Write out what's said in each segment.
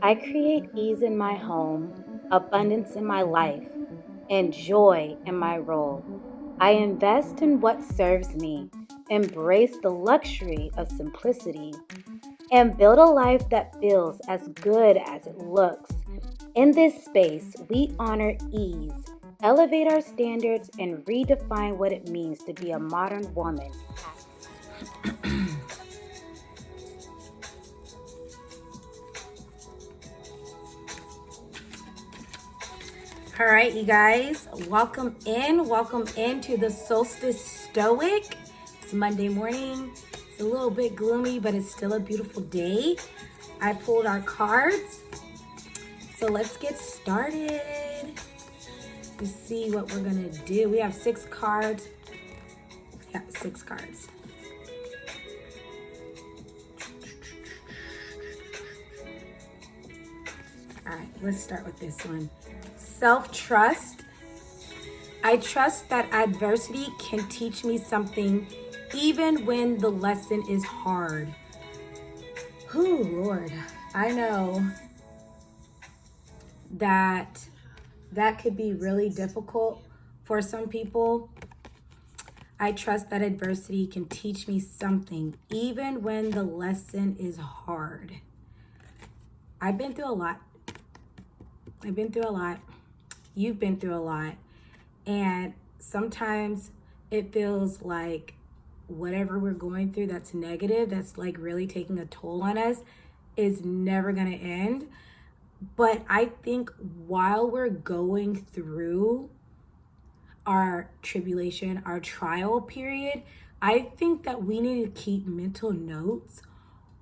I create ease in my home, abundance in my life, and joy in my role. I invest in what serves me, embrace the luxury of simplicity, and build a life that feels as good as it looks. In this space, we honor ease, elevate our standards, and redefine what it means to be a modern woman. All right, you guys, welcome into the Solstice Stoic. It's Monday morning. It's a little bit gloomy, but it's still a beautiful day. I pulled our cards, so let's get started. Let's see what we're gonna do. We have 6 cards. Yeah, 6 cards. All right, let's start with this one. Self-trust. I trust that adversity can teach me something even when the lesson is hard. Oh, Lord. I know that could be really difficult for some people. I trust that adversity can teach me something even when the lesson is hard. I've been through a lot. You've been through a lot. And sometimes it feels like whatever we're going through that's negative, that's like really taking a toll on us, is never going to end. But I think while we're going through our tribulation, our trial period, I think that we need to keep mental notes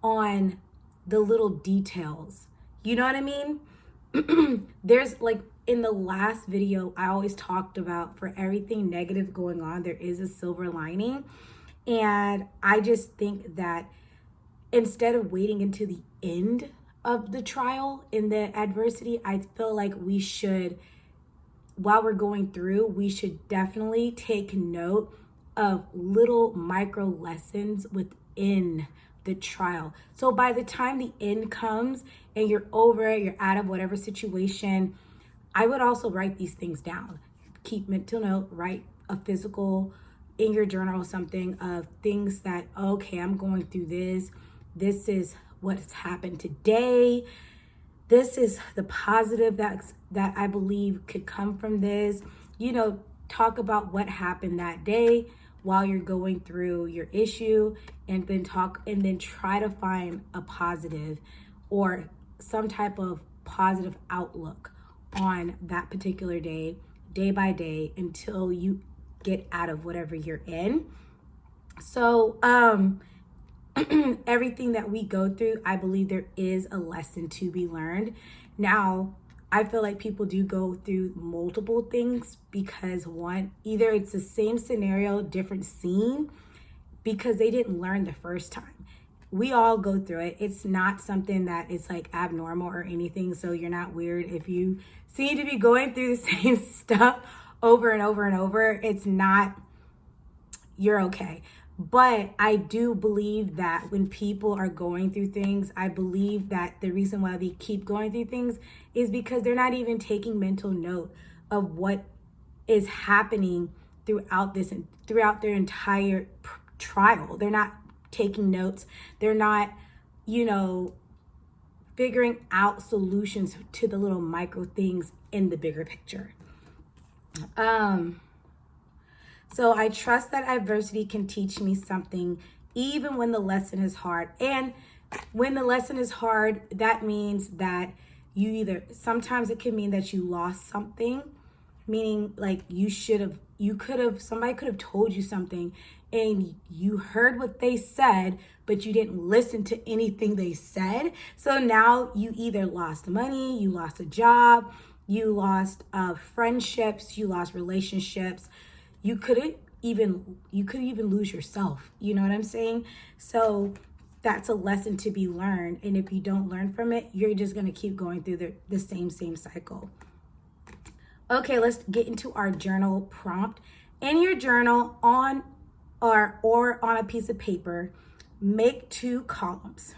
on the little details. You know what I mean? There's like in the last video, I always talked about for everything negative going on, there is a silver lining. And I just think that instead of waiting into the end of the trial in the adversity, I feel like we should, while we're going through, we should definitely take note of little micro lessons within the trial. So by the time the end comes and you're over it, you're out of whatever situation, I would also write these things down. Keep mental note, write a physical in your journal, something of things that, okay, I'm going through this. This is what's happened today. This is the positive that I believe could come from this. You know, talk about what happened that day while you're going through your issue, and then try to find a positive or some type of positive outlook on that particular day, day by day, until you get out of whatever you're in. So everything that we go through, I believe there is a lesson to be learned. Now, I feel like people do go through multiple things because one, either it's the same scenario, different scene, because they didn't learn the first time. We all go through it. It's not something that is like abnormal or anything. So you're not weird if you seem to be going through the same stuff over and over and over. It's not, you're okay. But I do believe that when people are going through things, I believe that the reason why they keep going through things is because they're not even taking mental note of what is happening throughout their entire trial. They're not taking notes. They're not, figuring out solutions to the little micro things in the bigger picture. So I trust that adversity can teach me something even when the lesson is hard. And when the lesson is hard, that means that sometimes it can mean that you lost something, meaning like somebody could have told you something and you heard what they said, but you didn't listen to anything they said. So now you either lost money, you lost a job, you lost friendships, you lost relationships. You could even lose yourself. You know what I'm saying? So that's a lesson to be learned. And if you don't learn from it, you're just going to keep going through the same cycle. Okay, let's get into our journal prompt. In your journal, on or on a piece of paper, make 2 columns.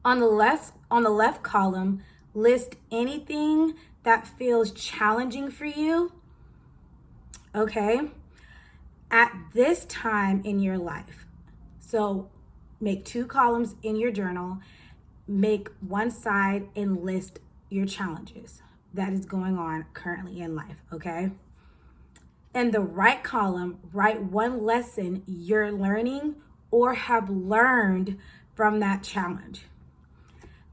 On the left column, list anything that feels challenging for you. Okay? At this time in your life. So make 2 columns in your journal, make one side and list your challenges that is going on currently in life, okay? In the right column, write one lesson you're learning or have learned from that challenge.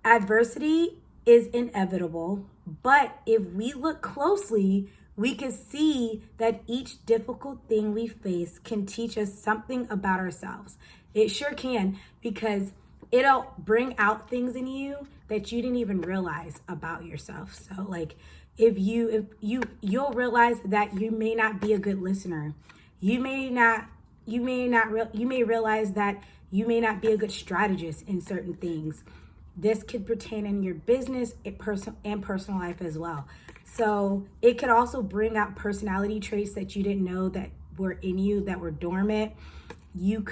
Adversity is inevitable, but if we look closely, we can see that each difficult thing we face can teach us something about ourselves. It sure can, because it'll bring out things in you that you didn't even realize about yourself. So like you'll realize that you may not be a good listener. You may realize that you may not be a good strategist in certain things. This could pertain in your business and personal life as well. So it could also bring out personality traits that you didn't know that were in you, that were dormant. You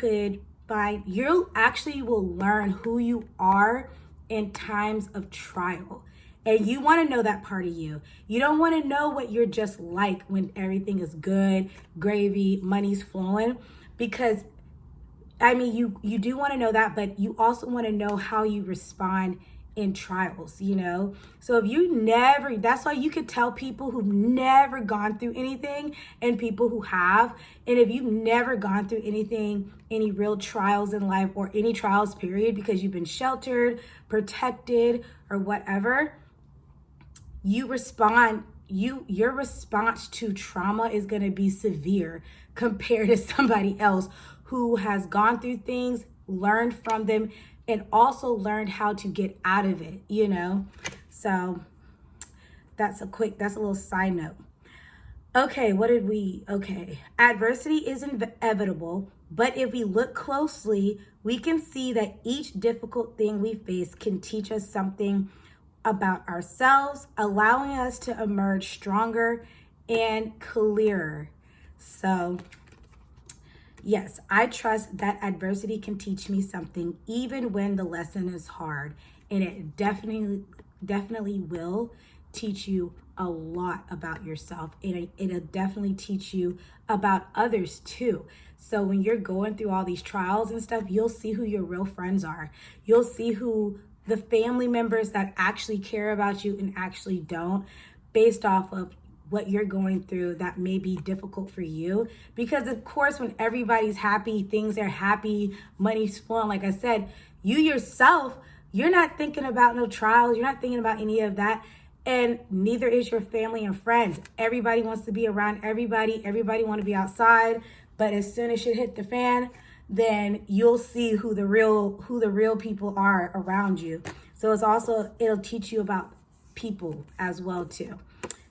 actually will learn who you are in times of trial. And you want to know that part of you. You don't want to know what you're just like when everything is good, gravy, money's flowing, because you do want to know that, but you also want to know how you respond in trials, So that's why you could tell people who've never gone through anything and people who have. And if you've never gone through anything, any real trials in life or any trials period, because you've been sheltered, protected, or whatever, your response to trauma is going to be severe compared to somebody else who has gone through things, learned from them, and also learned how to get out of it, So that's a little side note. Okay, adversity is inevitable, but if we look closely, we can see that each difficult thing we face can teach us something about ourselves, allowing us to emerge stronger and clearer. So yes, I trust that adversity can teach me something even when the lesson is hard. And it definitely will teach you a lot about yourself. And it'll definitely teach you about others too. So when you're going through all these trials and stuff, you'll see who your real friends are. You'll see who the family members that actually care about you and actually don't, based off of what you're going through that may be difficult for you. Because of course, when everybody's happy, things are happy, money's flowing, like I said, you yourself, you're not thinking about no trials, you're not thinking about any of that, and neither is your family and friends. Everybody wants to be around everybody want to be outside, but as soon as shit hit the fan, then you'll see who the real people are around you. So it'll teach you about people as well too.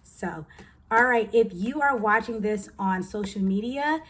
So, all right, if you are watching this on social media,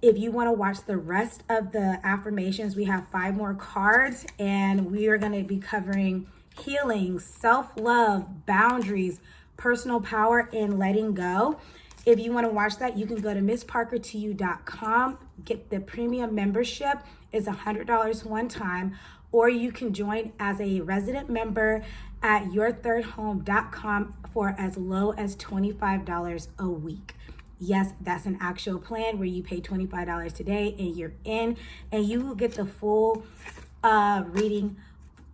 if you want to watch the rest of the affirmations, we have 5 more cards, and we are going to be covering healing, self-love, boundaries, personal power, and letting go. If you want to watch that, you can go to missparkertoyou.com, get the premium membership. It's $100 one time, or you can join as a resident member at yourthirdhome.com for as low as $25 a week. Yes, that's an actual plan where you pay $25 today and you're in, and you will get the full reading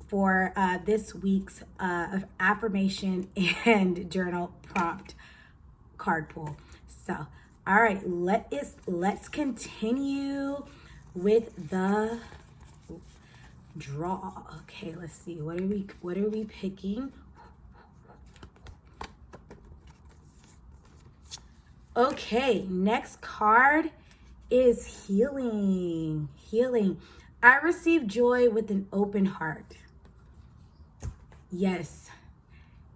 for this week's affirmation and journal prompt card pull. So, all right, let's continue with the draw. Okay, let's see. What are we picking? Okay, next card is healing. I receive joy with an open heart. Yes,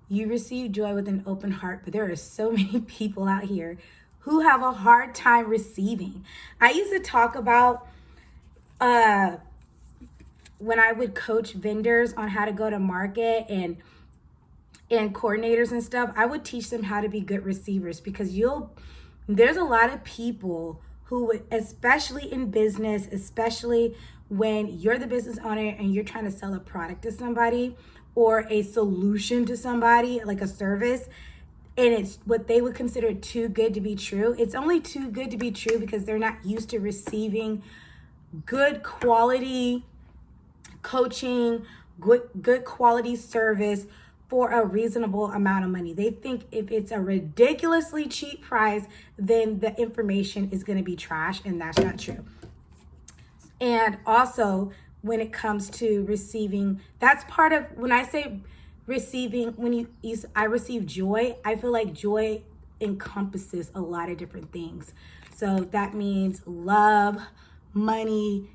you receive joy with an open heart, but there are so many people out here who have a hard time receiving. I used to talk about when I would coach vendors on how to go to market and coordinators and stuff, I would teach them how to be good receivers, because there's a lot of people who, especially in business, especially when you're the business owner and you're trying to sell a product to somebody or a solution to somebody, like a service, and it's what they would consider too good to be true. It's only too good to be true because they're not used to receiving good quality coaching, good quality service for a reasonable amount of money. They think if it's a ridiculously cheap price, then the information is going to be trash, and that's not true. And also, when it comes to receiving, that's part of, when I say receiving, when I receive joy, I feel like joy encompasses a lot of different things. So that means love, money,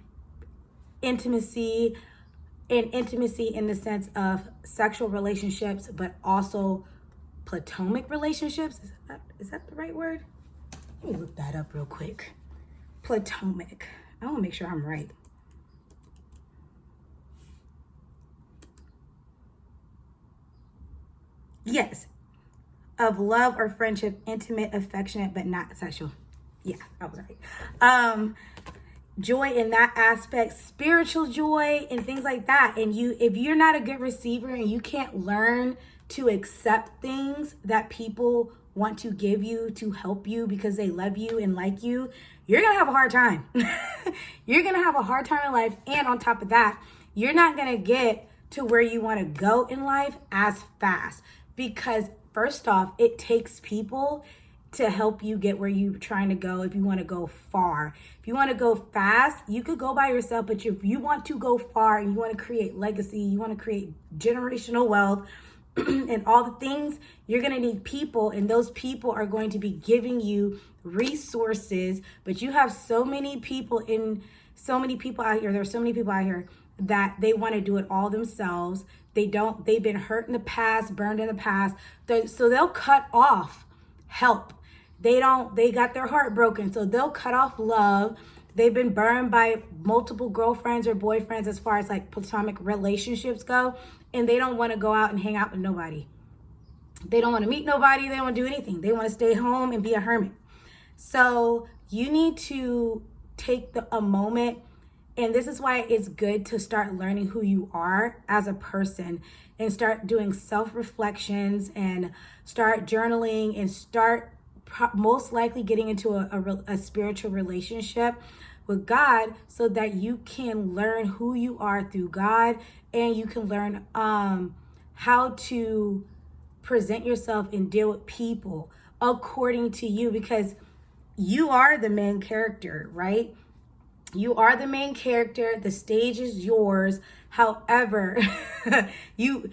intimacy, and intimacy in the sense of sexual relationships, but also platonic relationships. Is that the right word? Let me look that up real quick. Platonic. I want to make sure I'm right. Yes. Of love or friendship, intimate, affectionate, but not sexual. Yeah, I was right. Joy in that aspect, spiritual joy and things like that. And if you're not a good receiver and you can't learn to accept things that people want to give you to help you because they love you and like you, you're going to have a hard time. You're going to have a hard time in life. And on top of that, you're not going to get to where you want to go in life as fast, because first off, it takes people to help you get where you're trying to go. If you want to go far, if you want to go fast, you could go by yourself. But if you want to go far and you want to create legacy, you want to create generational wealth and all the things, you're going to need people, and those people are going to be giving you resources. But you have so many people out here. There's so many people out here that they want to do it all themselves. They've been hurt in the past, burned in the past. So they'll cut off help. They got their heart broken, so they'll cut off love. They've been burned by multiple girlfriends or boyfriends as far as like platonic relationships go, and they don't want to go out and hang out with nobody. They don't want to meet nobody. They don't want to do anything. They want to stay home and be a hermit. So you need to take a moment, and this is why it's good to start learning who you are as a person and start doing self-reflections and start journaling and start most likely getting into a spiritual relationship with God, so that you can learn who you are through God, and you can learn how to present yourself and deal with people according to you, because you are the main character, right? You are the main character. The stage is yours. However, you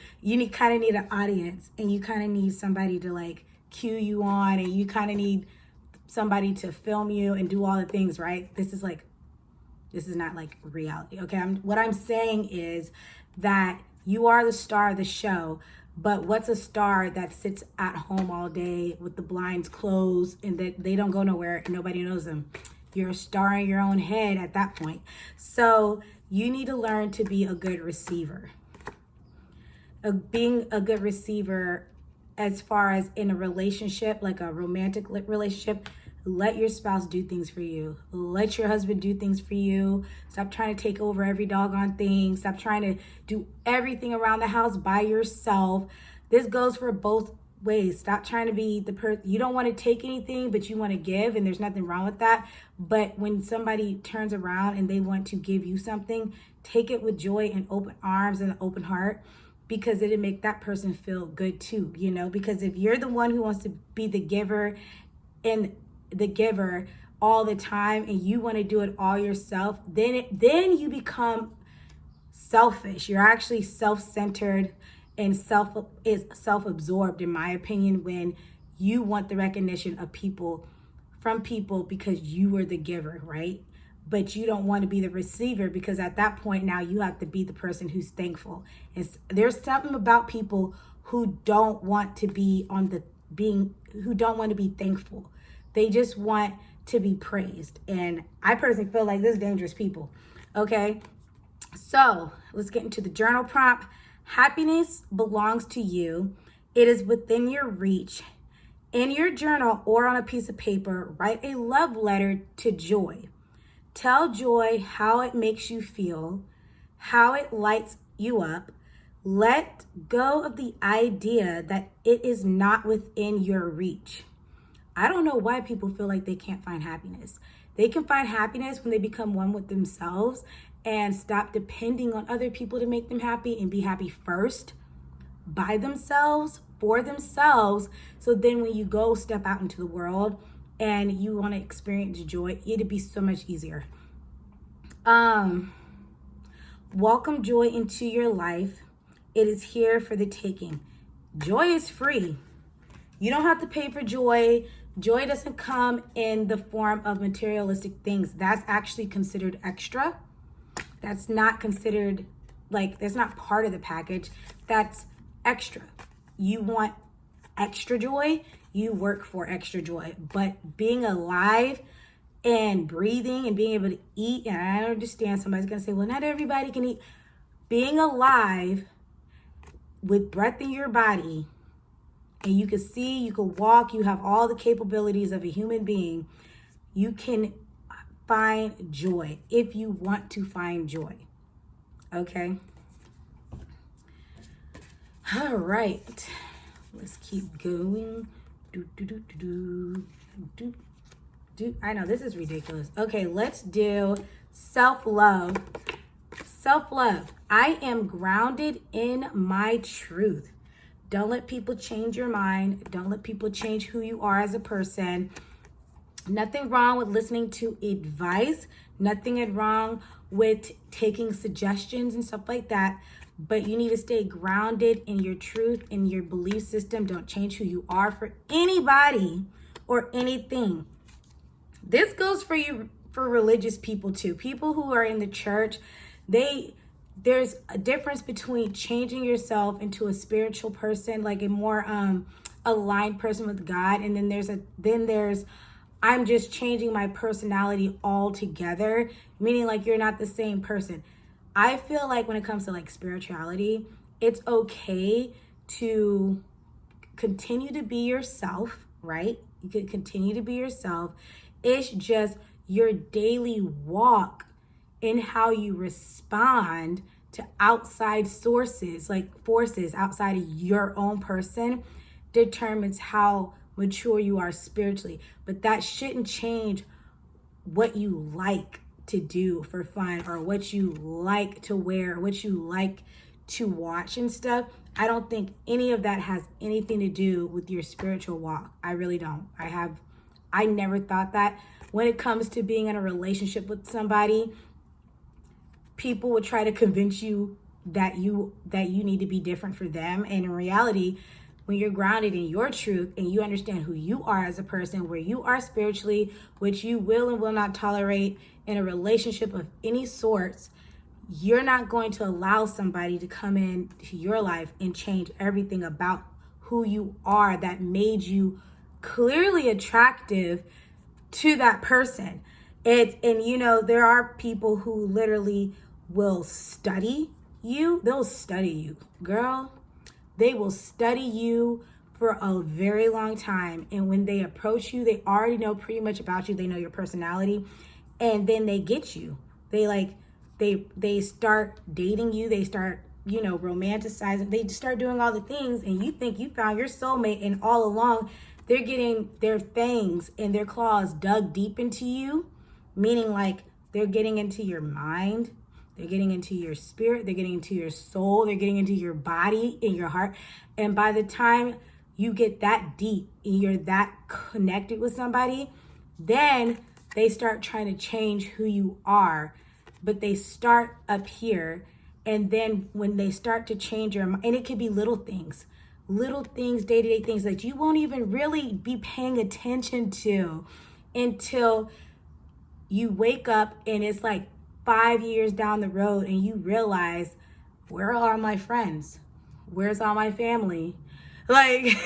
kind of need an audience, and you kind of need somebody to like cue you on, and you kind of need somebody to film you and do all the things, right? This is not like reality. Okay. What I'm saying is that you are the star of the show, but what's a star that sits at home all day with the blinds closed and that they don't go nowhere and nobody knows them? You're a star in your own head at that point. So you need to learn to be a good receiver. Being a good receiver as far as in a relationship, like a romantic relationship, let your spouse do things for you. Let your husband do things for you. Stop trying to take over every doggone thing. Stop trying to do everything around the house by yourself. This goes for both ways. Stop trying to be the person. You don't want to take anything, but you want to give, and there's nothing wrong with that. But when somebody turns around and they want to give you something, take it with joy and open arms and an open heart, because it'll make that person feel good too, because if you're the one who wants to be the giver all the time, and you want to do it all yourself, then you become selfish. You're actually self-centered and self-absorbed, in my opinion, when you want the recognition of from people because you were the giver, right? But you don't want to be the receiver, because at that point now you have to be the person who's thankful. And there's something about people who don't want to be who don't want to be thankful. They just want to be praised. And I personally feel like this is dangerous people. Okay. So let's get into the journal prompt. Happiness belongs to you. It is within your reach. In your journal or on a piece of paper, write a love letter to joy. Tell joy how it makes you feel, how it lights you up. Let go of the idea that it is not within your reach. I don't know why people feel like they can't find happiness. They can find happiness when they become one with themselves and stop depending on other people to make them happy and be happy first by themselves, for themselves. So then when you go step out into the world and you want to experience joy, it'd be so much easier. Welcome joy into your life. It is here for the taking. Joy is free. You don't have to pay for joy. Joy doesn't come in the form of materialistic things. That's actually considered extra. That's not considered, like, that's not part of the package. That's extra. You want extra joy, you work for extra joy. But being alive and breathing and being able to eat, and I understand somebody's going to say, well, not everybody can eat. Being alive with breath in your body, and you can see, you can walk, you have all the capabilities of a human being, you can find joy if you want to find joy. Okay? All right. Let's keep going. I know this is ridiculous. Okay, let's do self-love. Self-love. I am grounded in my truth. Don't let people change your mind. Don't let people change who you are as a person. Nothing wrong with listening to advice. Nothing wrong with taking suggestions and stuff like that. But you need to stay grounded in your truth, in your belief system. Don't change who you are for anybody or anything. This goes for you, for religious people too. People who are in the church, there's a difference between changing yourself into a spiritual person, like a more aligned person with God, and then there's I'm just changing my personality altogether, meaning like you're not the same person. I feel like when it comes to like spirituality, it's okay to continue to be yourself, right? You can continue to be yourself. It's just your daily walk in how you respond to outside sources, like forces outside of your own person, determines how mature you are spiritually. But that shouldn't change what you like to do for fun, or what you like to wear, what you like to watch and stuff. I don't think any of that has anything to do with your spiritual walk. I really don't. I never thought that. When it comes to being in a relationship with somebody, people would try to convince you that you need to be different for them. And in reality, when you're grounded in your truth and you understand who you are as a person, where you are spiritually, which you will and will not tolerate in a relationship of any sorts, you're not going to allow somebody to come into your life and change everything about who you are that made you clearly attractive to that person. And you know, there are people who literally will study you. They'll study you, girl. They will study you for a very long time. And when they approach you, they already know pretty much about you. They know your personality. And then they get you. They start dating you. They start, you know, romanticizing. They start doing all the things. And you think you found your soulmate. And all along, they're getting their fangs and their claws dug deep into you. Meaning like they're getting into your mind. They're getting into your spirit. They're getting into your soul. They're getting into your body and your heart. And by the time you get that deep and you're that connected with somebody, then they start trying to change who you are. But they start up here. And then when they start to change your mind, and it could be little things, day-to-day things that you won't even really be paying attention to until you wake up and it's like 5 years down the road and you realize, where are my friends? Where's all my family? Like,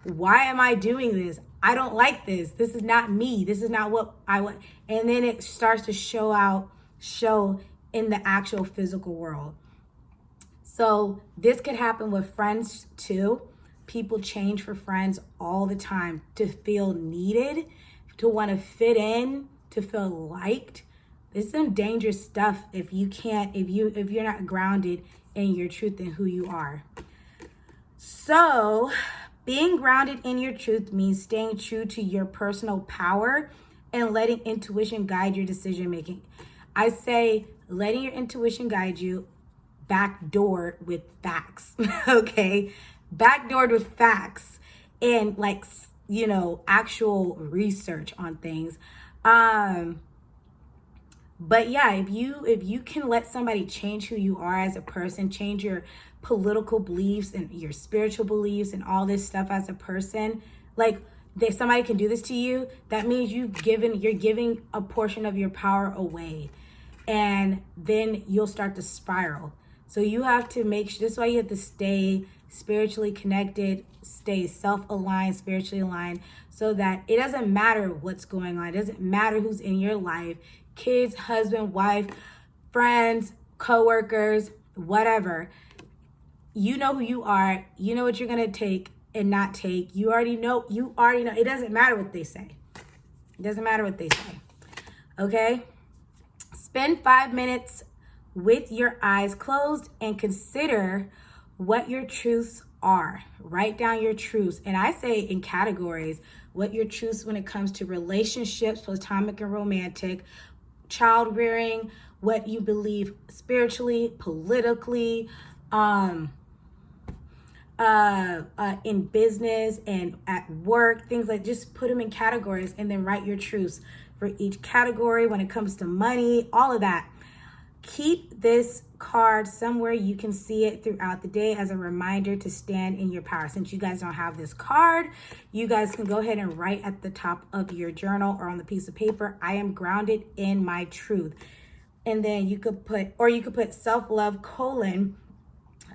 why am I doing this? I don't like this. This is not me. This is not what I want. And then it starts to show in the actual physical world. So this could happen with friends too. People change for friends all the time to feel needed, to want to fit in, to feel liked, It's some dangerous stuff if you're not grounded in your truth and who you are. So being grounded in your truth means staying true to your personal power and letting intuition guide your decision making. I say letting your intuition guide you, backdoored with facts. Okay, backdoored with facts and like, actual research on things. But yeah, if you can let somebody change who you are as a person, change your political beliefs and your spiritual beliefs and all this stuff as a person, like somebody can do this to you, that means you're giving a portion of your power away. And then you'll start to spiral. So you have to make sure, this is why you have to stay spiritually connected, stay self-aligned, spiritually aligned, so that it doesn't matter what's going on. It doesn't matter who's in your life, kids, husband, wife, friends, coworkers, whatever. You know who you are. You know what you're going to take and not take. You already know. It doesn't matter what they say. It doesn't matter what they say. Okay? Spend 5 minutes with your eyes closed and consider what your truths are. Write down your truths. And I say in categories, what your truths when it comes to relationships, platonic and romantic, child rearing, what you believe spiritually, politically, in business and at work, things like, just put them in categories and then write your truths for each category when it comes to money, all of that. Keep this card somewhere you can see it throughout the day as a reminder to stand in your power. Since you guys don't have this card, you guys can go ahead and write at the top of your journal or on the piece of paper, I am grounded in my truth. And then you could put self-love :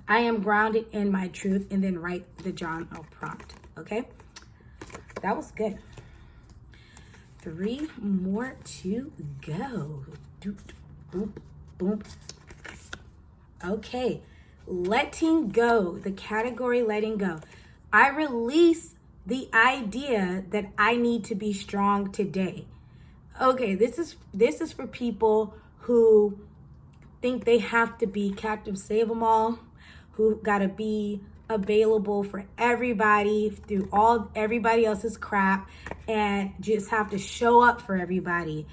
I am grounded in my truth, and then write the journal prompt. Okay, that was good. 3 more to go. Doop, boop, boop. Okay, letting go, the category letting go. I release the idea that I need to be strong today. Okay, this is for people who think they have to be Captain Save 'em all, who gotta be available for everybody through everybody else's crap and just have to show up for everybody.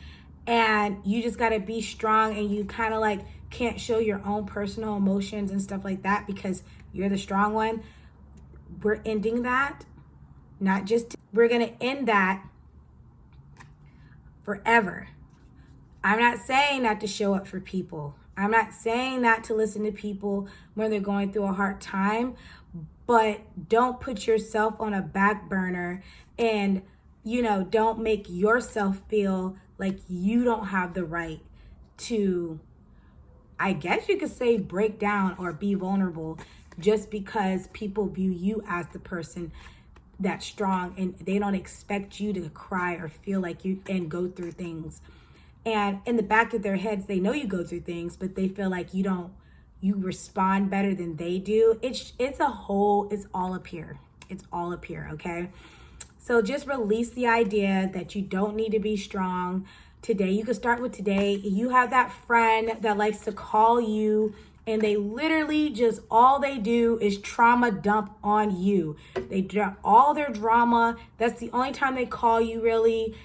And you just gotta be strong, and you kind of like can't show your own personal emotions and stuff like that because you're the strong one. We're ending that. We're gonna end that forever. I'm not saying not to show up for people. I'm not saying not to listen to people when they're going through a hard time, but don't put yourself on a back burner and, don't make yourself feel like you don't have the right to, I guess you could say, break down or be vulnerable just because people view you as the person that's strong and they don't expect you to cry or feel like you and go through things. And in the back of their heads, they know you go through things, but they feel like you respond better than they do. It's all up here. It's all up here, okay? So just release the idea that you don't need to be strong today. You can start with today. You have that friend that likes to call you and they literally all they do is trauma dump on you. They dump all their drama. That's the only time they call you, really.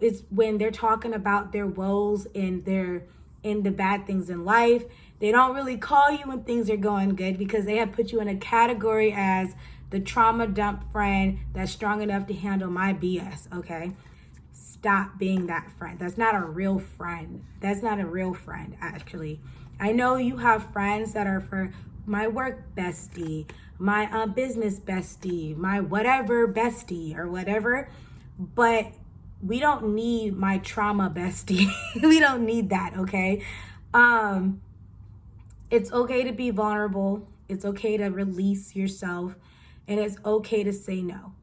It's when they're talking about their woes and the bad things in life. They don't really call you when things are going good because they have put you in a category as the trauma dump friend that's strong enough to handle my BS, okay? Stop being that friend. That's not a real friend. That's not a real friend, actually. I know you have friends that are for my work bestie, my business bestie, my whatever bestie or whatever, but we don't need my trauma bestie. We don't need that, okay? It's okay to be vulnerable. It's okay to release yourself. And it's okay to say no.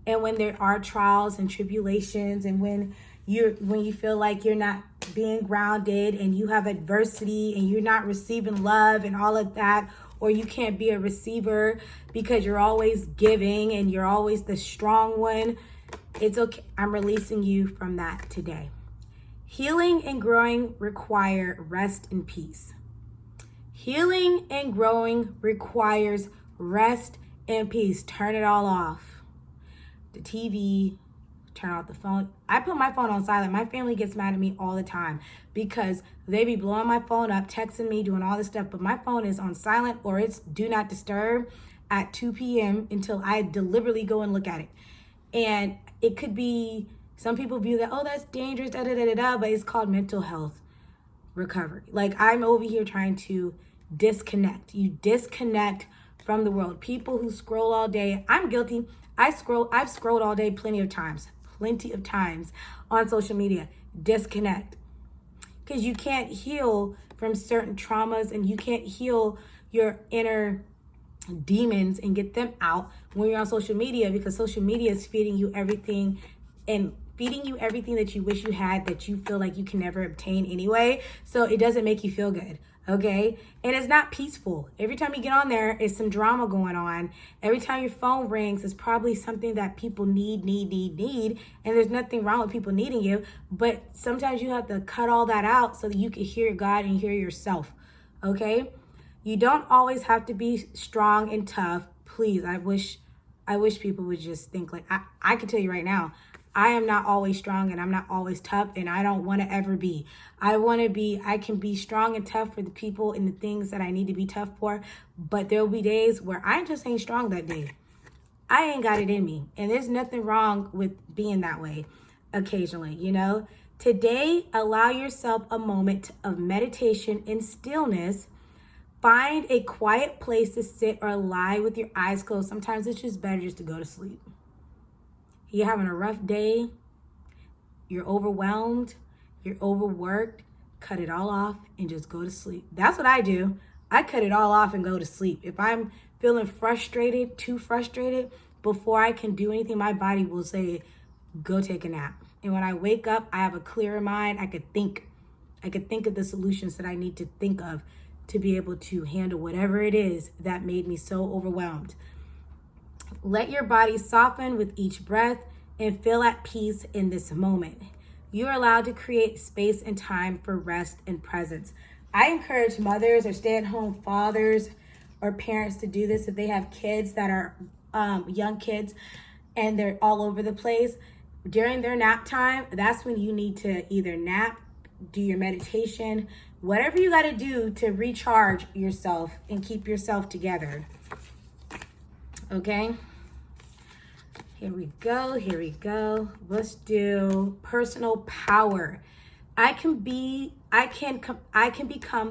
And when there are trials and tribulations, and when you feel like you're not being grounded and you have adversity and you're not receiving love and all of that, or you can't be a receiver because you're always giving and you're always the strong one, it's okay. I'm releasing you from that today. Healing and growing require rest and peace. Healing and growing requires rest and peace. Turn it all off. The TV, turn off the phone. I put my phone on silent. My family gets mad at me all the time because they be blowing my phone up, texting me, doing all this stuff, but my phone is on silent or it's do not disturb at 2 p.m. until I deliberately go and look at it. And it could be, some people view that, oh, that's dangerous, but it's called mental health recovery. Like, I'm over here trying to disconnect. You disconnect from the world. People who scroll all day, I'm guilty. I've scrolled all day plenty of times on social media. Disconnect. Because you can't heal from certain traumas and you can't heal your inner demons and get them out when you're on social media, because social media is feeding you everything that you wish you had, that you feel like you can never obtain anyway. So it doesn't make you feel good. Okay. And it's not peaceful. Every time you get on there, it's some drama going on. Every time your phone rings, it's probably something that people need. And there's nothing wrong with people needing you. But sometimes you have to cut all that out so that you can hear God and hear yourself. Okay. You don't always have to be strong and tough. Please, I wish people would just think like, I can tell you right now, I am not always strong and I'm not always tough, and I don't want to ever be. I can be strong and tough for the people and the things that I need to be tough for, but there'll be days where I just ain't strong that day. I ain't got it in me, and there's nothing wrong with being that way occasionally, you know? Today, allow yourself a moment of meditation and stillness. Find a quiet place to sit or lie with your eyes closed. Sometimes it's just better just to go to sleep. You're having a rough day, you're overwhelmed, you're overworked, cut it all off and just go to sleep. That's what I do. I cut it all off and go to sleep. If I'm feeling too frustrated, before I can do anything, my body will say, go take a nap. And when I wake up, I have a clearer mind. I could think of the solutions that I need to think of to be able to handle whatever it is that made me so overwhelmed. Let your body soften with each breath and feel at peace in this moment. You're allowed to create space and time for rest and presence. I encourage mothers or stay-at-home fathers or parents to do this if they have kids that are young kids and they're all over the place. During their nap time, that's when you need to either nap, do your meditation, whatever you got to do to recharge yourself and keep yourself together. Okay? Here we go. Let's do personal power. I can become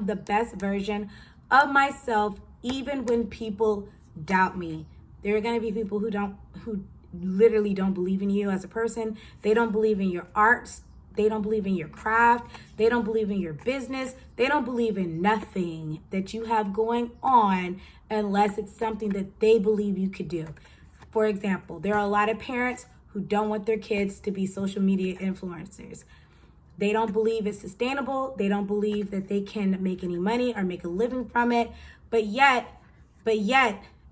the best version of myself even when people doubt me. There are going to be people who literally don't believe in you as a person. They don't believe in your arts. They don't believe in your craft. They don't believe in your business. They don't believe in nothing that you have going on unless it's something that they believe you could do. For example, there are a lot of parents who don't want their kids to be social media influencers. They don't believe it's sustainable. They don't believe that they can make any money or make a living from it. But yet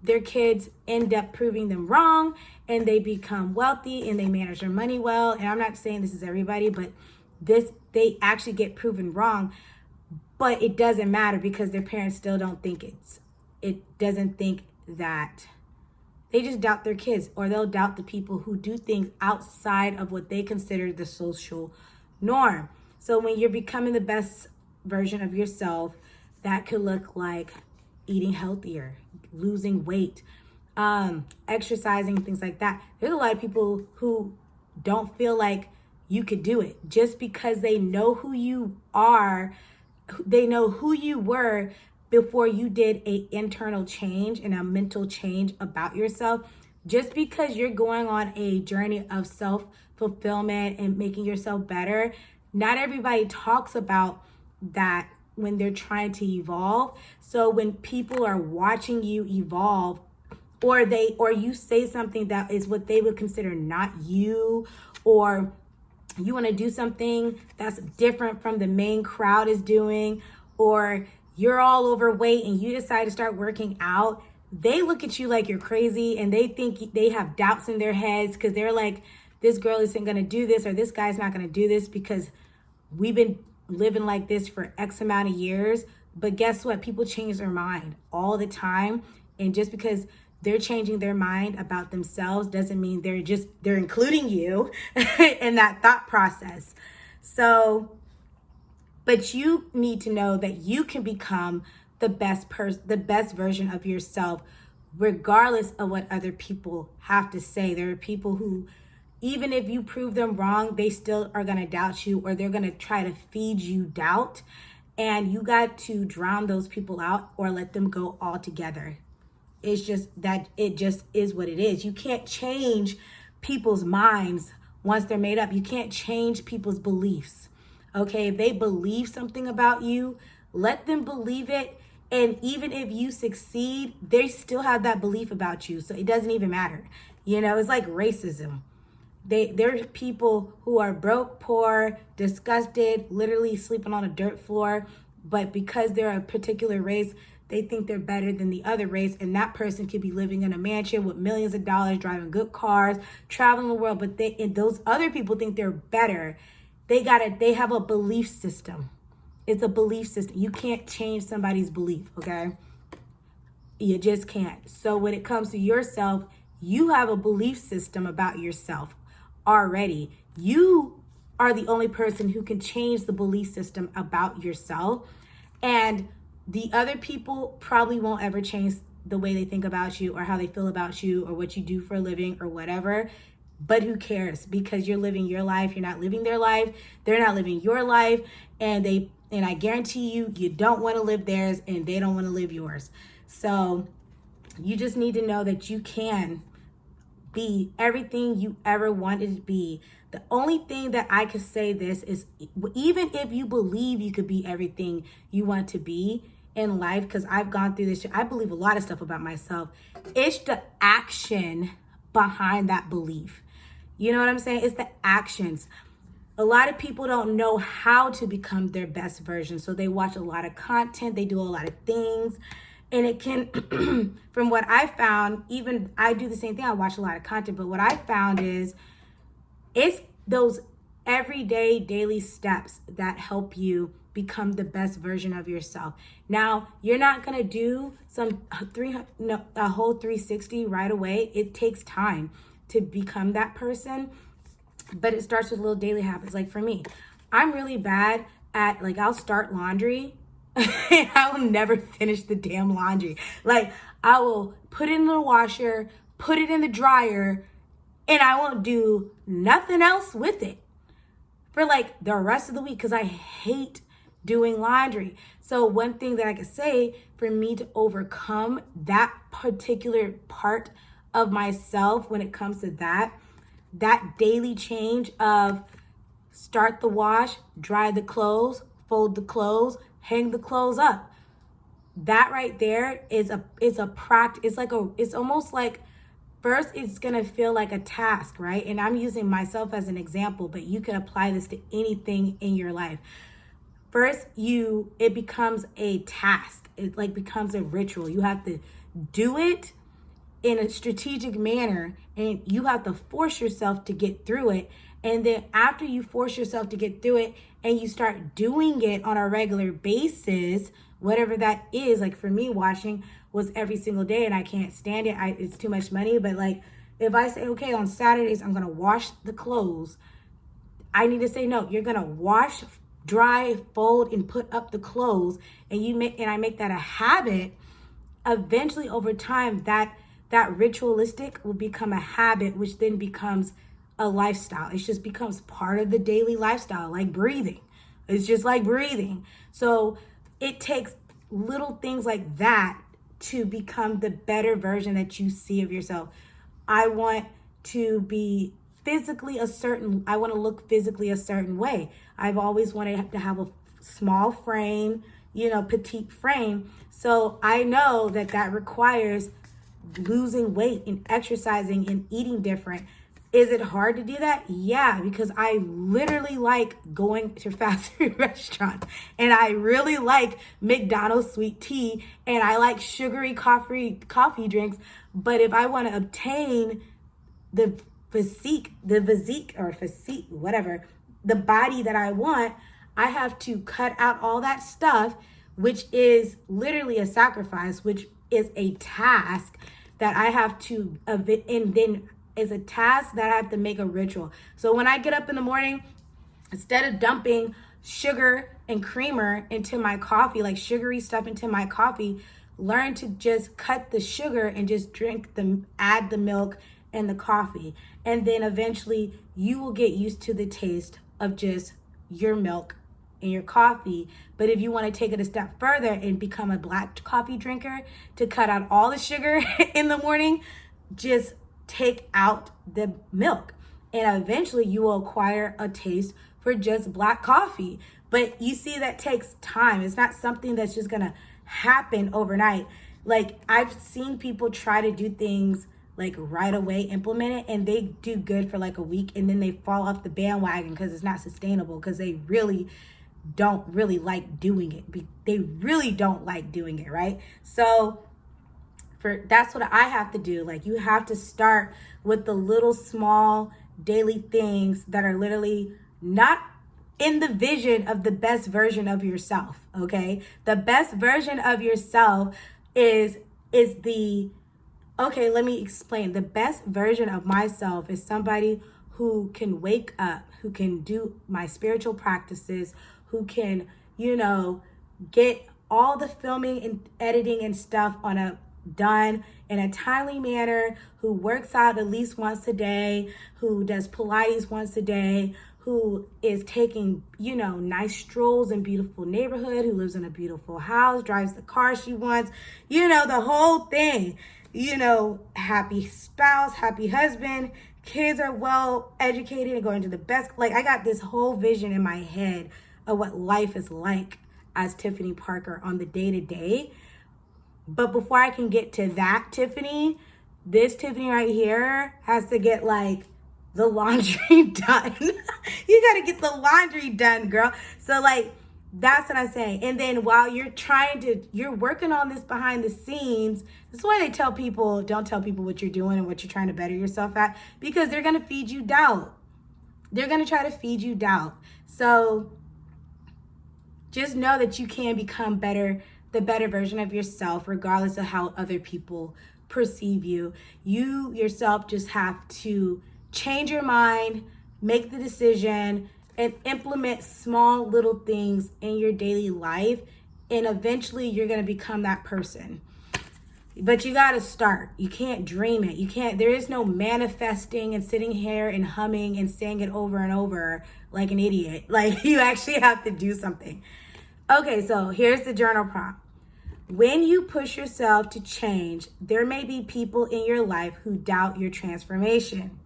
their kids end up proving them wrong and they become wealthy and they manage their money well. And I'm not saying this is everybody, but they actually get proven wrong. But it doesn't matter because their parents still don't think that. They just doubt their kids, or they'll doubt the people who do things outside of what they consider the social norm. So when you're becoming the best version of yourself, that could look like eating healthier, losing weight, exercising, things like that. There's a lot of people who don't feel like you could do it just because they know who you are. They know who you were before you did a internal change and a mental change about yourself. Just because you're going on a journey of self-fulfillment and making yourself better, not everybody talks about that when they're trying to evolve. So when people are watching you evolve, or you say something that is what they would consider not you, or you want to do something that's different from the main crowd is doing, or you're all overweight and you decide to start working out, they look at you like you're crazy and they think they have doubts in their heads because they're like, this girl isn't going to do this or this guy's not going to do this because we've been living like this for X amount of years. But guess what? People change their mind all the time. And just because they're changing their mind about themselves doesn't mean they're including you in that thought process. So, but you need to know that you can become the best version of yourself, regardless of what other people have to say. There are people who, even if you prove them wrong, they still are going to doubt you, or they're going to try to feed you doubt. And you got to drown those people out or let them go altogether. It's just that it just is what it is. You can't change people's minds once they're made up. You can't change people's beliefs. Okay, if they believe something about you, let them believe it. And even if you succeed, they still have that belief about you. So it doesn't even matter. You know, it's like racism. There are people who are broke, poor, disgusted, literally sleeping on a dirt floor. But because they're a particular race, they think they're better than the other race. And that person could be living in a mansion with millions of dollars, driving good cars, traveling the world. But those other people think they're better. They have a belief system. It's a belief system. You can't change somebody's belief, okay? You just can't. So when it comes to yourself, you have a belief system about yourself already. You are the only person who can change the belief system about yourself. And the other people probably won't ever change the way they think about you or how they feel about you or what you do for a living or whatever. But who cares? Because you're living your life. You're not living their life. They're not living your life. And I guarantee you don't want to live theirs and they don't want to live yours. So you just need to know that you can be everything you ever wanted to be. The only thing that I could say this is, even if you believe you could be everything you want to be in life, because I've gone through this, I believe a lot of stuff about myself. It's the action behind that belief. You know what I'm saying? It's the actions. A lot of people don't know how to become their best version. So they watch a lot of content. They do a lot of things. And it can, from what I found, even I do the same thing. I watch a lot of content. But what I found is it's those everyday, daily steps that help you become the best version of yourself. Now, you're not going to do a whole 360 right away. It takes time to become that person. But it starts with little daily habits. Like for me, I'm really bad at, I'll start laundry and I will never finish the damn laundry. I will put it in the washer, put it in the dryer, and I won't do nothing else with it for the rest of the week because I hate doing laundry. So one thing that I could say for me to overcome that particular part of myself when it comes to that daily change of start the wash, dry the clothes, fold the clothes, hang the clothes up. That right there is a practice. It's almost like, first it's gonna feel like a task, right? And I'm using myself as an example, but you can apply this to anything in your life. First, it becomes a task. It becomes a ritual. You have to do it in a strategic manner, and you have to force yourself to get through it. And then after you force yourself to get through it and you start doing it on a regular basis, whatever that is, for me, washing was every single day and I can't stand it. It's too much money. But if I say, okay, on Saturdays, I'm going to wash the clothes, I need to say, no, you're going to wash, dry, fold, and put up the clothes. And I make that a habit. Eventually over time, that ritualistic will become a habit, which then becomes a lifestyle. It just becomes part of the daily lifestyle, like breathing. It's just like breathing. So it takes little things like that to become the better version that you see of yourself. I want to be I want to look physically a certain way. I've always wanted to have a small frame, petite frame. So I know that requires losing weight and exercising and eating different. Is it hard to do that? Yeah, because I literally like going to fast food restaurants, and I really like McDonald's sweet tea, and I like sugary coffee drinks. But if I want to obtain the body that I want, I have to cut out all that stuff, which is literally a sacrifice, which is a task that I have to, and then is a task that I have to make a ritual. So when I get up in the morning, instead of dumping sugar and creamer into my coffee, like sugary stuff into my coffee, learn to just cut the sugar and just add the milk and the coffee. And then eventually you will get used to the taste of just your milk and your coffee. But if you want to take it a step further and become a black coffee drinker, to cut out all the sugar in the morning, just take out the milk. And eventually you will acquire a taste for just black coffee. But you see, that takes time. It's not something that's just gonna happen overnight. Like, I've seen people try to do things like right away, implement it, and they do good for like a week, and then they fall off the bandwagon because it's not sustainable, because they really don't really like doing it. They really don't like doing it, right? So that's what I have to do. Like, you have to start with the little small daily things that are literally not in the vision of the best version of yourself, okay? The best version of yourself is okay, let me explain. The best version of myself is somebody who can wake up, who can do my spiritual practices, who can, get all the filming and editing and stuff done in a timely manner, who works out at least once a day, who does Pilates once a day, who is taking, nice strolls in beautiful neighborhood, who lives in a beautiful house, drives the car she wants, the whole thing, happy spouse, happy husband, kids are well educated and going to the best. Like, I got this whole vision in my head of what life is like as Tiffany Parker on the day-to-day. But before I can get to that Tiffany, this Tiffany right here has to get like the laundry done. You got to get the laundry done, girl. So like, that's what I'm saying. And then while you're working on this behind the scenes, that's why they tell people, don't tell people what you're doing and what you're trying to better yourself at, because they're going to feed you doubt. They're going to try to feed you doubt. So just know that you can become the better version of yourself, regardless of how other people perceive you. You yourself just have to change your mind, make the decision, and implement small little things in your daily life. And eventually you're going to become that person. But you got to start. You can't dream it. There is no manifesting and sitting here and humming and saying it over and over like an idiot. Like, you actually have to do something. Okay, so here's the journal prompt. When you push yourself to change, there may be people in your life who doubt your transformation.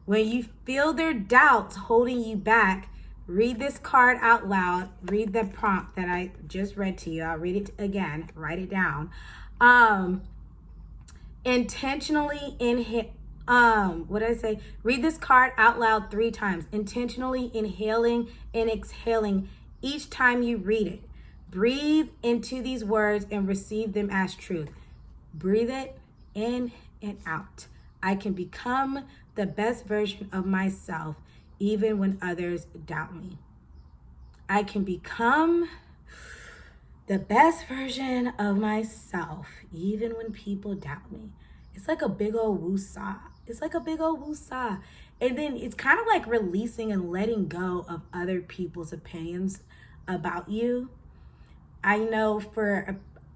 When you feel their doubts holding you back, read this card out loud. Read the prompt that I just read to you. I'll read it again. Write it down. Intentionally inhale. What did I say? Read this card out loud 3 times. Intentionally inhaling and exhaling each time you read it. Breathe into these words and receive them as truth. Breathe it in and out. I can become the best version of myself even when others doubt me. I can become the best version of myself even when people doubt me. It's like a big old woosah. And then it's kind of like releasing and letting go of other people's opinions about you. I know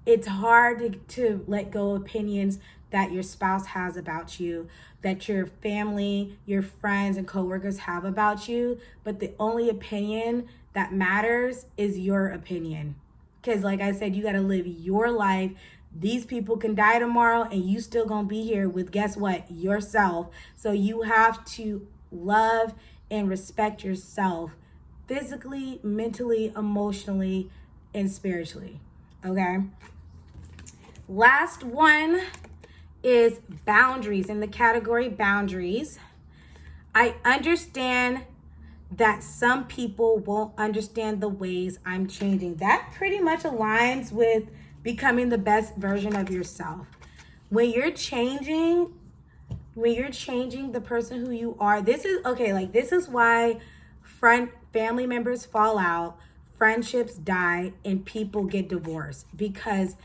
it's hard to let go of opinions that your spouse has about you, that your family, your friends, and coworkers have about you. But the only opinion that matters is your opinion. Because like I said, you got to live your life. These people can die tomorrow and you still gonna be here with, guess what? Yourself. So you have to love and respect yourself physically, mentally, emotionally, and spiritually. Okay? Last one is boundaries. In the category boundaries, I understand that some people won't understand the ways I'm changing. That pretty much aligns with becoming the best version of yourself. When you're changing the person who you are, this is why family members fall out. friendships die and people get divorced because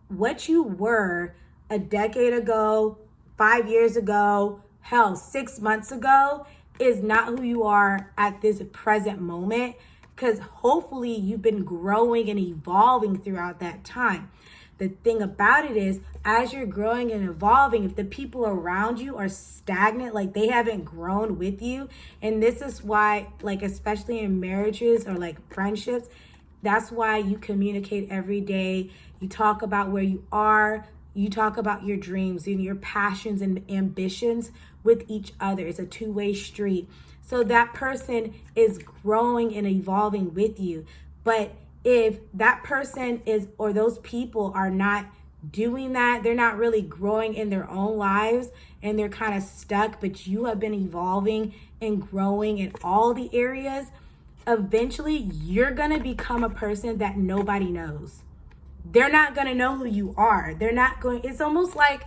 what you were a decade ago, 5 years ago, hell, 6 months ago is not who you are at this present moment, because hopefully you've been growing and evolving throughout that time. The thing about it is, as you're growing and evolving, if the people around you are stagnant, like they haven't grown with you, and this is why, like, especially in marriages or like friendships, that's why you communicate every day. You talk about where you are, you talk about your dreams and your passions and ambitions with each other. It's a two-way street. So that person is growing and evolving with you. But if that person is, or those people are not doing that, they're not really growing in their own lives and they're kind of stuck, but you have been evolving and growing in all the areas, eventually you're going to become a person that nobody knows. They're not going to know who you are. They're not going, it's almost like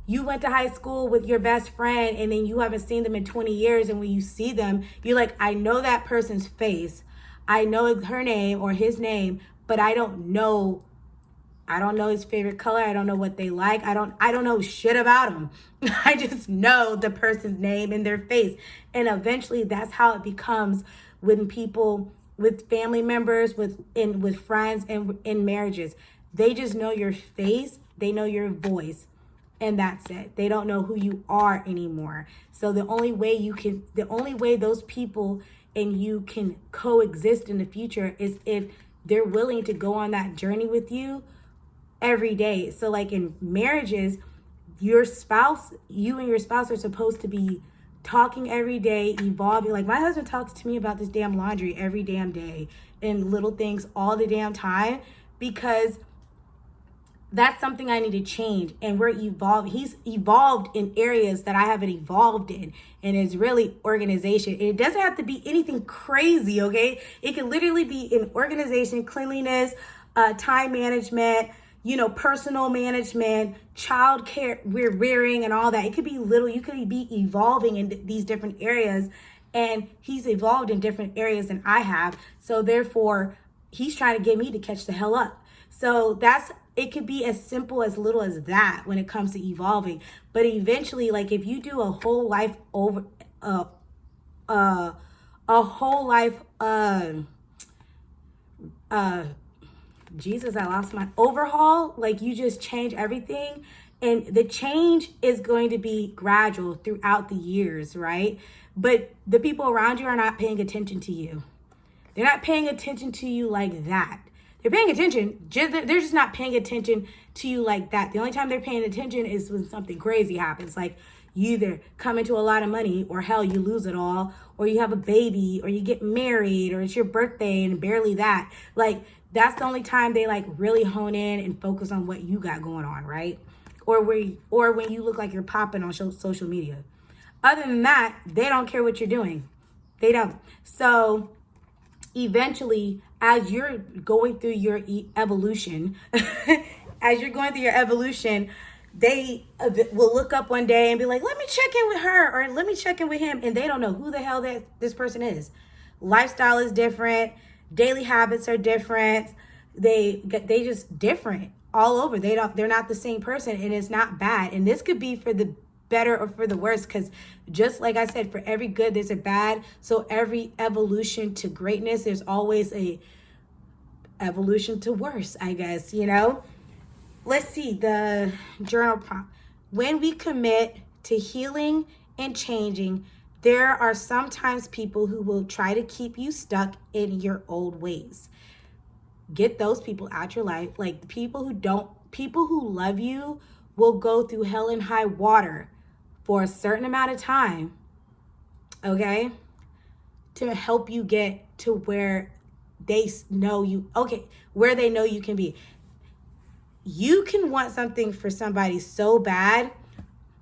you went to high school with your best friend and then you haven't seen them in 20 years. And when you see them, you're like, I know that person's face. I know her name or his name, but I don't know his favorite color. I don't know what they like. I don't know shit about them. I just know the person's name and their face. And eventually that's how it becomes when people, with family members, with friends, and in marriages. They just know your face, they know your voice, and that's it. They don't know who you are anymore. So the only way those people and you can coexist in the future is if they're willing to go on that journey with you every day. So like in marriages, you and your spouse are supposed to be talking every day, evolving. Like my husband talks to me about this damn laundry every damn day and little things all the damn time, because that's something I need to change. And we're evolving. He's evolved in areas that I haven't evolved in. And it's really organization. And it doesn't have to be anything crazy, okay? It can literally be in organization, cleanliness, time management, personal management, child care, we're rearing and all that. It could be little, you could be evolving in these different areas. And he's evolved in different areas than I have. So therefore, he's trying to get me to catch the hell up. So it could be as simple as little as that when it comes to evolving. But eventually, like if you do a whole life Jesus, I lost my overhaul. Like you just change everything, and the change is going to be gradual throughout the years, right? But the people around you are not paying attention to you. They're not paying attention to you like that. They're paying attention. They're just not paying attention to you like that. The only time they're paying attention is when something crazy happens. Like you either come into a lot of money, or hell, you lose it all, or you have a baby, or you get married, or it's your birthday and barely that. Like that's the only time they like really hone in and focus on what you got going on, right? Or when you look like you're popping on social media. Other than that, they don't care what you're doing. They don't. So eventually, as you're going through your evolution, they will look up one day and be like, let me check in with her, or let me check in with him. And they don't know who the hell this person is. Lifestyle is different. Daily habits are different. They just different all over. They're not the same person, and it's not bad. And this could be for the better or for the worse, because just like I said, for every good there's a bad. So every evolution to greatness, there's always a evolution to worse, I guess. Let's see the journal prompt. When we commit to healing and changing, there are sometimes people who will try to keep you stuck in your old ways. Get those people out your life. Like the people who love you will go through hell and high water for a certain amount of time, okay, to help you get to where they know you, where they know you can be. You can want something for somebody so bad,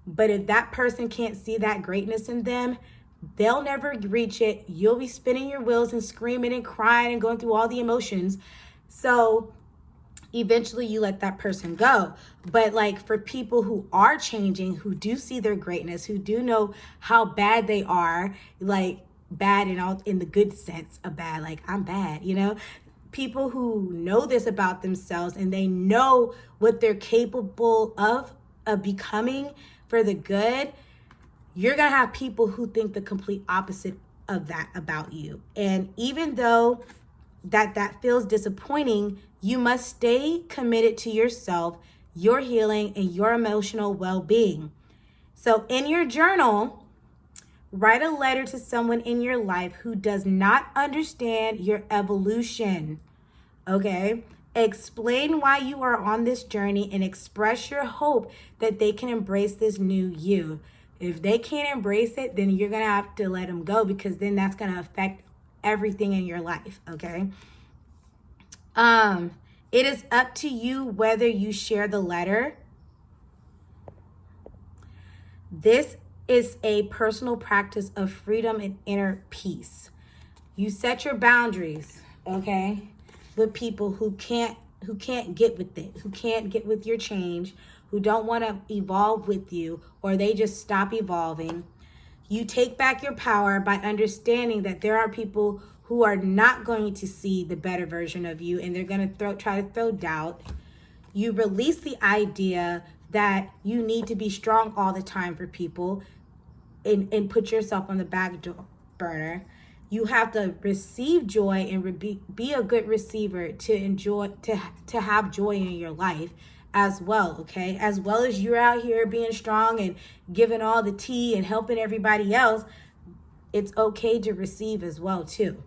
but if that person can't see that greatness in them, they'll never reach it. You'll be spinning your wheels and screaming and crying and going through all the emotions. So eventually you let that person go. But like for people who are changing, who do see their greatness, who do know how bad they are, like bad in all, in the good sense of bad, like I'm bad, you know? People who know this about themselves and they know what they're capable of becoming for the good, you're going to have people who think the complete opposite of that about you. And even though that feels disappointing, you must stay committed to yourself, your healing, and your emotional well-being. So in your journal, write a letter to someone in your life who does not understand your evolution. Okay? Explain why you are on this journey and express your hope that they can embrace this new you. If they can't embrace it, then you're going to have to let them go, because then that's going to affect everything in your life. Okay? It is up to you whether you share the letter. This is a personal practice of freedom and inner peace. You set your boundaries, okay, with people who can't get with it, who can't get with your change, who don't want to evolve with you, or they just stop evolving. You take back your power by understanding that there are people who are not going to see the better version of you, and they're going to try to throw doubt. You release the idea that you need to be strong all the time for people, and put yourself on the back burner. You have to receive joy and be a good receiver to enjoy, to have joy in your life as well, okay? As well as you're out here being strong and giving all the tea and helping everybody else, it's okay to receive as well too.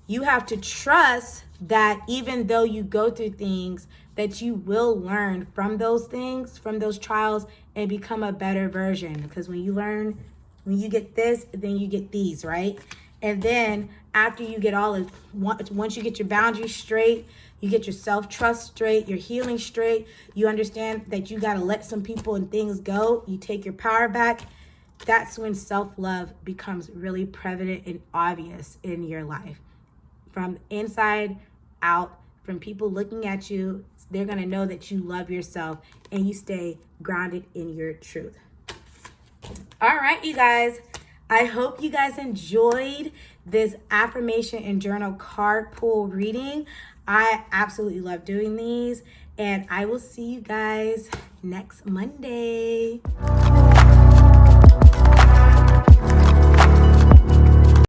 You have to trust that even though you go through things, that you will learn from those things, from those trials, and become a better version. Because when you learn, when you get this, then you get these, right? And then after you get all of, once you get your boundaries straight, you get your self-trust straight, your healing straight, you understand that you got to let some people and things go, you take your power back, that's when self-love becomes really prevalent and obvious in your life. From inside out, from people looking at you, they're going to know that you love yourself and you stay grounded in your truth. All right, you guys. I hope you guys enjoyed this affirmation and journal card pull reading. I absolutely love doing these, and I will see you guys next Monday.